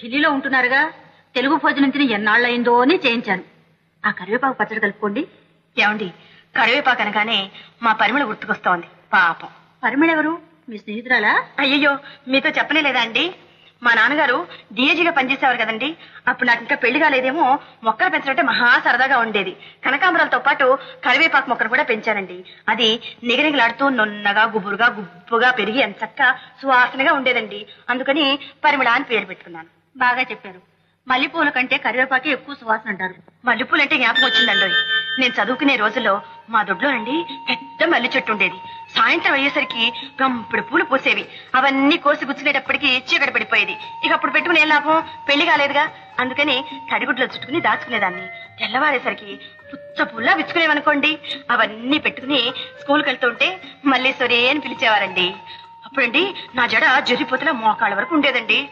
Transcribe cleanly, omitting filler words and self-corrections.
ఢిల్లీలో ఉంటున్నారుగా, తెలుగు భోజనం తిని ఎన్నాళ్ళయిందో అని చేయించాను. ఆ కరివేపాకు పచ్చడి కలుపుకోండి. ఏమండి, కరివేపాకు అనగానే మా పరిమళ గుర్తుకొస్తోంది. పాపం. పరిమళ ఎవరు? మీ స్నేహితురాలా? అయ్యయ్యో, మీతో చెప్పలేదా అండి? మా నాన్నగారు డిఏజీగా పనిచేసేవారు కదండి. అప్పుడు నాకు ఇంకా పెళ్లి కాలేదేమో. మొక్కలు పెంచడం మహా సరదాగా ఉండేది. కనకాంబరాలతో పాటు కరివేపాకు మొక్కలు కూడా పెంచానండి. అది నిగనిగలాడుతూ నున్నగా గుబురుగా గుబ్బుగా పెరిగి ఎంచక్క సువాసనగా ఉండేదండి. అందుకని పరిమళ అని పేరు పెట్టుకున్నాను. బాగా చెప్పారు. మల్లెపూల కంటే కరివేపాకే ఎక్కువ సువాసన అంటారు. మల్లెపూలు అంటే జ్ఞాపకం వచ్చిందండి. నేను చదువుకునే రోజుల్లో మా దొడ్లోనండి పెద్ద మల్లె చెట్టు ఉండేది. సాయంత్రం అయ్యేసరికి గంపుడు పూలు పూసేవి. అవన్నీ కోసి గుచ్చుకునేటప్పటికి చీకటి పడిపోయేది. ఇక అప్పుడు పెట్టుకుని ఏం లాభం? పెళ్లి కాలేదుగా. అందుకని తడిగుడ్లో చుట్టుకుని దాచుకునేదాన్ని. తెల్లవారేసరికి పుచ్చ పుల్లా విచ్చుకునేవనుకోండి. అవన్నీ పెట్టుకుని స్కూల్కి వెళ్తుంటే మల్లేశ్వరి అని పిలిచేవారండి. అప్పుడండి నా జడ జరిపోతేలా మోకాళ్ళ వరకు ఉండేదండి.